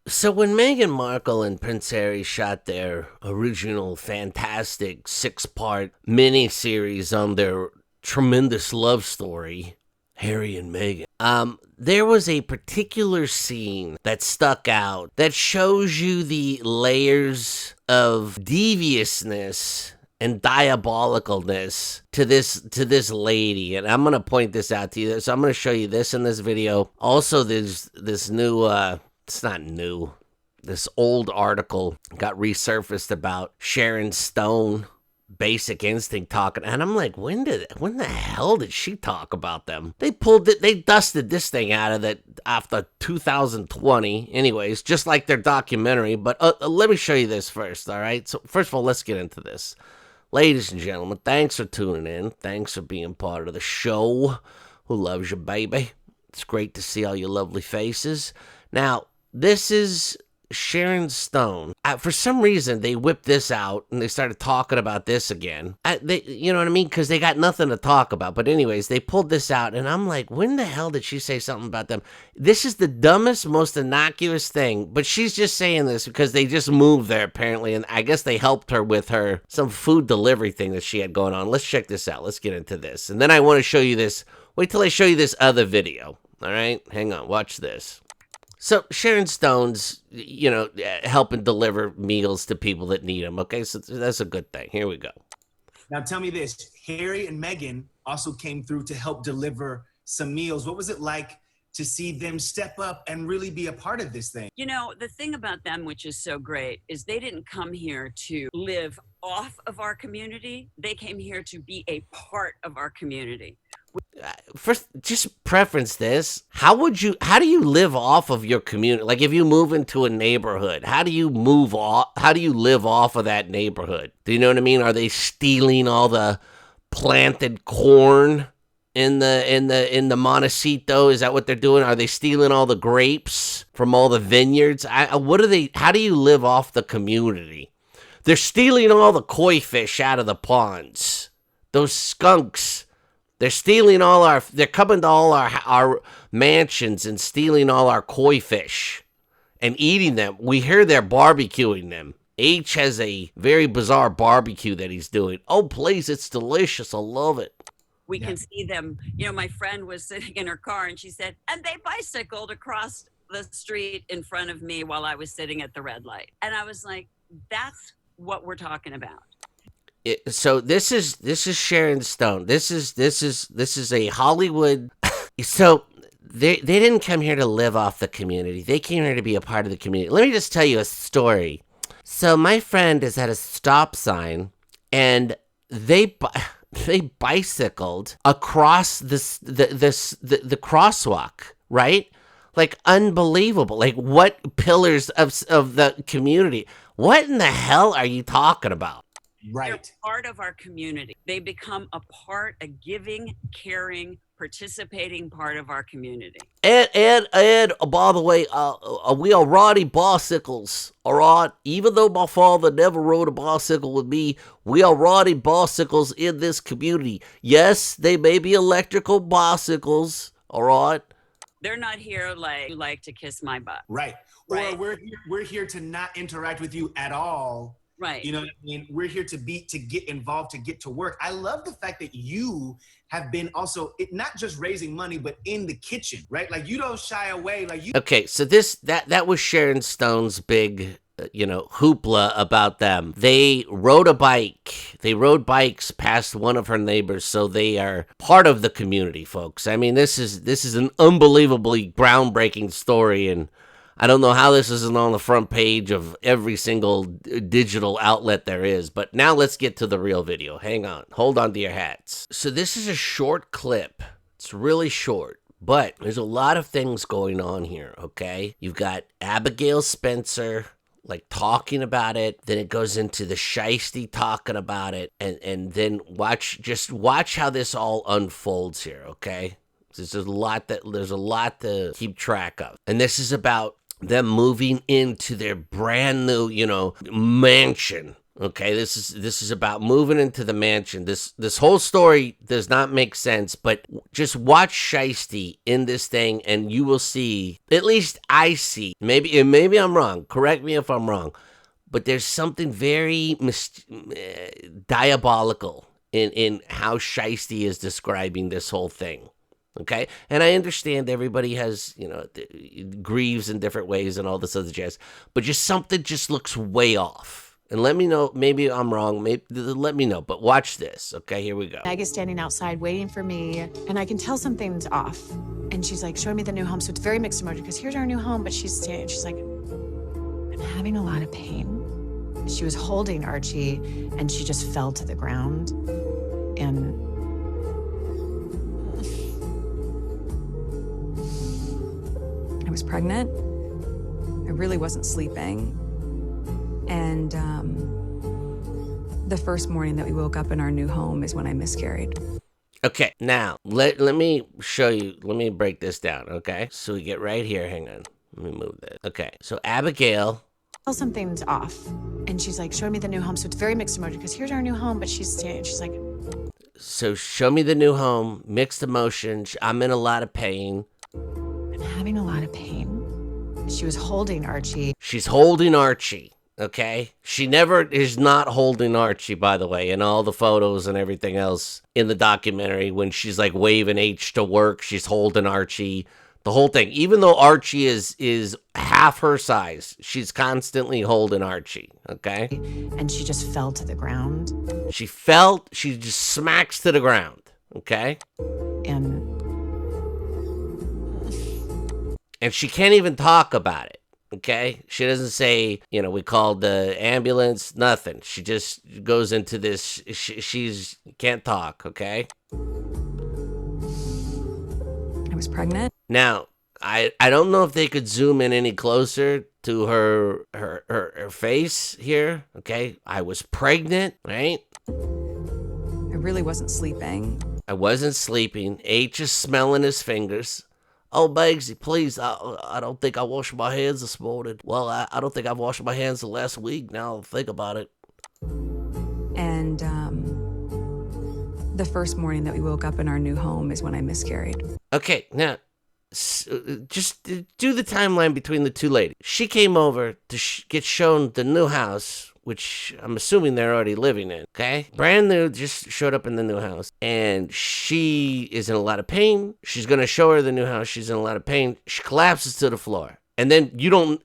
So when Meghan Markle and Prince Harry shot their original fantastic 6-part mini-series on their tremendous love story, Harry and Meghan, there was a particular scene that stuck out that shows you the layers of deviousness and diabolicalness to this lady, and I'm gonna point this out to you. So I'm gonna show you this in this video. Also, there's this new it's not new. This old article got resurfaced about Sharon Stone, Basic Instinct talking, and I'm like, when the hell did she talk about them? They dusted this thing out of it after 2020. Anyways, just like their documentary. But let me show you this first, all right? So first of all, let's get into this. Ladies and gentlemen, thanks for tuning in. Thanks for being part of the show. Who loves you, baby? It's great to see all your lovely faces. Now, this is Sharon Stone. For some reason, they whipped this out and they started talking about this again. You know what I mean? Because they got nothing to talk about. But anyways, they pulled this out and I'm like, when the hell did she say something about them? This is the dumbest, most innocuous thing. But she's just saying this because they just moved there apparently. And I guess they helped her with some food delivery thing that she had going on. Let's check this out. Let's get into this. And then I want to show you this. Wait till I show you this other video. All right? Hang on. Watch this. So Sharon Stone's, helping deliver meals to people that need them. Okay, so that's a good thing. Here we go. Now tell me this, Harry and Meghan also came through to help deliver some meals. What was it like to see them step up and really be a part of this thing? You know, the thing about them, which is so great, is they didn't come here to live off of our community. They came here to be a part of our community. First, just preference this. How do you live off of your community? Like if you move into a neighborhood, how do you live off of that neighborhood? Do you know what I mean? Are they stealing all the planted corn in the Montecito? Is that what they're doing? Are they stealing all the grapes from all the vineyards? How do you live off the community? They're stealing all the koi fish out of the ponds. Those skunks. They're stealing they're coming to all our mansions and stealing all our koi fish and eating them. We hear they're barbecuing them. H has a very bizarre barbecue that he's doing. Oh, please, it's delicious. I love it. We can see them. You know, my friend was sitting in her car and she said, and they bicycled across the street in front of me while I was sitting at the red light. And I was like, that's what we're talking about. So this is Sharon Stone. This is a Hollywood. So they didn't come here to live off the community. They came here to be a part of the community. Let me just tell you a story. So my friend is at a stop sign, and they bicycled across the crosswalk, right? Like unbelievable. Like what pillars of the community? What in the hell are you talking about? Right. They're part of our community. They become a giving, caring, participating part of our community. And by the way, we are riding bicycles, all right? Even though my father never rode a bicycle with me, we are riding bicycles in this community. Yes, they may be electrical bicycles, all right? They're not here like to kiss my butt. Right. Or we're here to not interact with you at all. Right. You know what I mean? We're here to get involved, to get to work. I love the fact that you have been also not just raising money, but in the kitchen, right? Like you don't shy away. Like you. Okay, so that was Sharon Stone's big, hoopla about them. They rode a bike. They rode bikes past one of her neighbors, so they are part of the community, folks. I mean, this is an unbelievably groundbreaking story, and I don't know how this isn't on the front page of every single digital outlet there is, but now let's get to the real video. Hang on. Hold on to your hats. So this is a short clip. It's really short, but there's a lot of things going on here, okay? You've got Abigail Spencer, talking about it. Then it goes into the Shiesty talking about it. And then watch how this all unfolds here, okay? There's a lot to keep track of. And this is about them moving into their brand new, mansion, Okay, this is about moving into the mansion. This whole story does not make sense, but just watch Shiesty in this thing and you will see, at least I see, maybe I'm wrong, correct me if I'm wrong, but there's something very diabolical in how Shiesty is describing this whole thing. Okay, and I understand everybody has, grieves in different ways and all this other jazz, but just something just looks way off. And let me know, maybe I'm wrong, let me know, but watch this. Okay, here we go. Meg is standing outside waiting for me, and I can tell something's off. And she's like showing me the new home, so it's very mixed emotion because here's our new home, but she's like, I'm having a lot of pain. She was holding Archie, and she just fell to the ground, and I was pregnant. I really wasn't sleeping. And the first morning that we woke up in our new home is when I miscarried. Okay, now, let me show you, let me break this down, okay? So we get right here, hang on. Let me move that. Okay, so Abigail. Something's off. And she's like showing me the new home, so it's very mixed emotion because here's our new home, but she's like. So show me the new home, mixed emotions, I'm in a lot of pain. I'm having a lot of pain. She was holding Archie. She's holding Archie, okay? She never is not holding Archie, by the way, in all the photos and everything else in the documentary. When she's like waving H to work, she's holding Archie. The whole thing. Even though Archie is half her size, she's constantly holding Archie, okay? And she just fell to the ground. She just smacks to the ground, okay? And she can't even talk about it, okay? She doesn't say, we called the ambulance, nothing. She just goes into this, she's can't talk, okay? I was pregnant. Now, I don't know if they could zoom in any closer to her face here, okay? I was pregnant, right? I really wasn't sleeping. I wasn't sleeping. H is smelling his fingers. Oh, Bugsy, please, I don't think I washed my hands this morning. Well, I don't think I've washed my hands the last week, now I'll think about it. And the first morning that we woke up in our new home is when I miscarried. Okay, now, just do the timeline between the two ladies. She came over to get shown the new house, which I'm assuming they're already living in, okay? Brand new, just showed up in the new house. And she is in a lot of pain. She's gonna show her the new house. She's in a lot of pain. She collapses to the floor. And then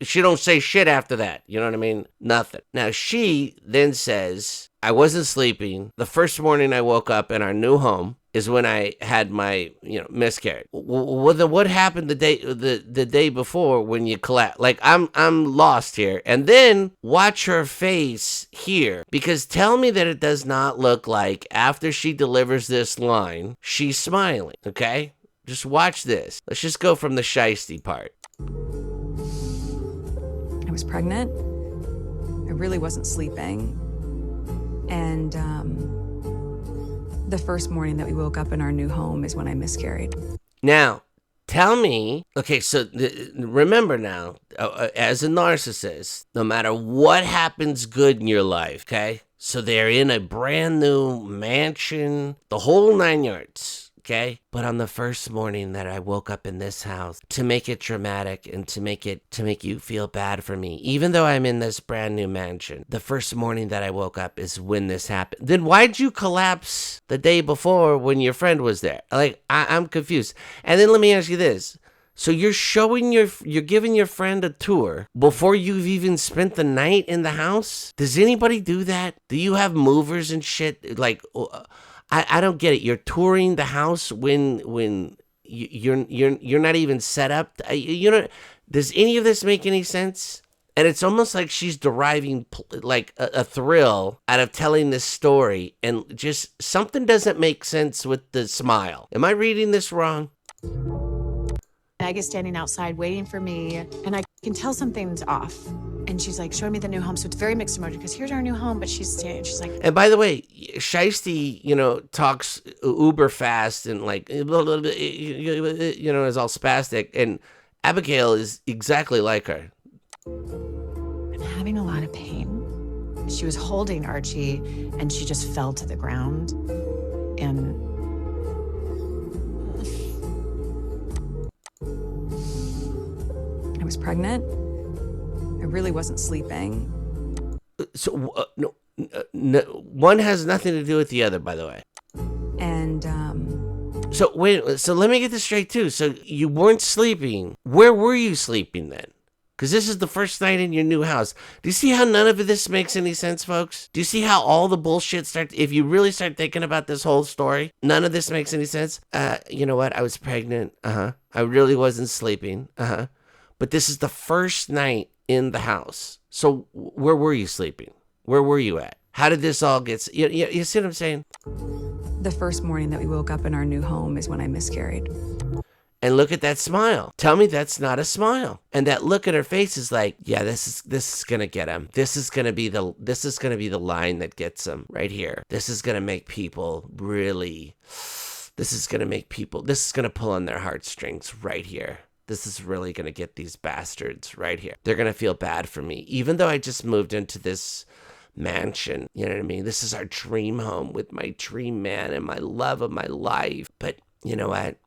she don't say shit after that. You know what I mean? Nothing. Now she then says, I wasn't sleeping. The first morning I woke up in our new home is when I had my, miscarriage. Well, then what happened the day before when you collapsed? Like, I'm lost here. And then watch her face here, because tell me that it does not look like after she delivers this line, she's smiling, okay? Just watch this. Let's just go from the shiesty part. I was pregnant. I really wasn't sleeping. And the first morning that we woke up in our new home is when I miscarried. Now, tell me, okay, so remember now, as a narcissist, no matter what happens good in your life, okay? So they're in a brand new mansion, the whole 9 yards. Okay, but on the first morning that I woke up in this house, to make it dramatic and to make you feel bad for me, even though I'm in this brand new mansion, the first morning that I woke up is when this happened. Then why'd you collapse the day before when your friend was there? Like, I'm confused. And then let me ask you this. So you're giving your friend a tour before you've even spent the night in the house? Does anybody do that? Do you have movers and shit? Like, I don't get it. You're touring the house when you're not even set up. Does any of this make any sense? And it's almost like she's deriving like a thrill out of telling this story, and just something doesn't make sense with the smile. Am I reading this wrong? Meg is standing outside waiting for me, and I can tell something's off. And she's like showing me the new home, so it's very mixed emotion because here's our new home, but she's like. And by the way, Shiesty, talks uber fast and like, is all spastic, and Abigail is exactly like her. I'm having a lot of pain. She was holding Archie and she just fell to the ground. And I was pregnant. I really wasn't sleeping. So, no, one has nothing to do with the other, by the way. And So, wait, so let me get this straight, too. So, you weren't sleeping. Where were you sleeping then? Because this is the first night in your new house. Do you see how none of this makes any sense, folks? Do you see how all the bullshit starts? If you really start thinking about this whole story, none of this makes any sense. You know what? I was pregnant. I really wasn't sleeping. But this is the first night in the house. So where were you sleeping? Where were you at? How did this all get... You see what I'm saying? the first morning that we woke up in our new home is when I miscarried. And look at that smile. Tell me that's not a smile. And that look at her face is like, yeah, this is gonna get him. This is gonna be the line that gets him right here. This is gonna make people really. This is gonna pull on their heartstrings right here. This is really gonna get these bastards right here. They're gonna feel bad for me, even though I just moved into this mansion. You know what I mean? This is our dream home with my dream man and my love of my life. But you know what?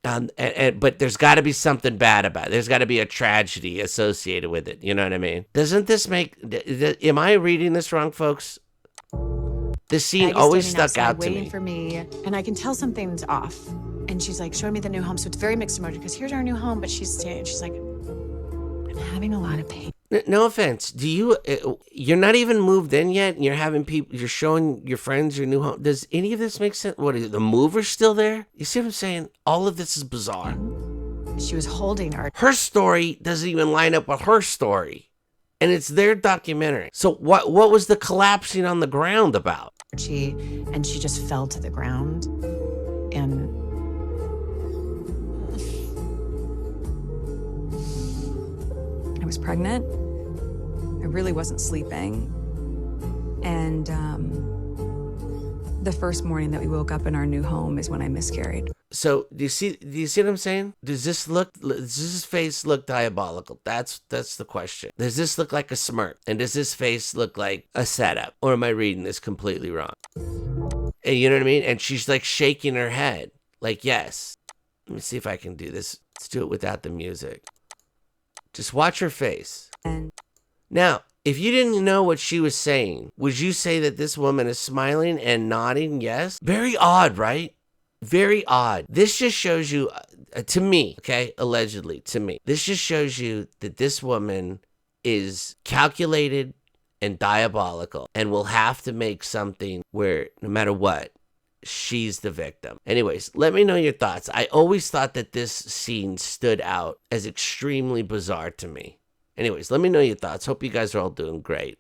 But there's got to be something bad about it. There's got to be a tragedy associated with it. You know what I mean? Doesn't this make... Am I reading this wrong, folks? This scene always stuck out to me. Waiting for me, and I can tell something's off. And she's like showing me the new home, so it's very mixed emotions because here's our new home, but she's like, I'm having a lot of pain. No offense. You're not even moved in yet, and you're showing your friends your new home. Does any of this make sense? What is it, the mover's still there? You see what I'm saying? All of this is bizarre. She was holding her story doesn't even line up with her story, and it's their documentary. So what was the collapsing on the ground about? And she just fell to the ground, and I was pregnant. I really wasn't sleeping. And the first morning that we woke up in our new home is when I miscarried. So do you see what I'm saying? Does this face look diabolical? That's the question. Does this look like a smirk? And does this face look like a setup? Or am I reading this completely wrong? And you know what I mean? And she's like shaking her head. Like, yes. Let me see if I can do this. Let's do it without the music. Just watch her face. And now, if you didn't know what she was saying, would you say that this woman is smiling and nodding yes? Very odd, right? Very odd. This just shows you, to me, okay, allegedly, to me, this just shows you that this woman is calculated and diabolical and will have to make something where, no matter what, she's the victim. Anyways, let me know your thoughts. I always thought that this scene stood out as extremely bizarre to me. Anyways, let me know your thoughts. Hope you guys are all doing great.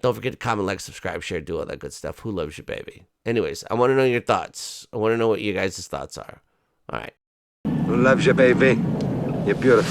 Don't forget to comment, like, subscribe, share, do all that good stuff. Who loves you, baby? Anyways, I want to know your thoughts. I want to know what you guys' thoughts are. All right. Who loves you, baby? You're beautiful.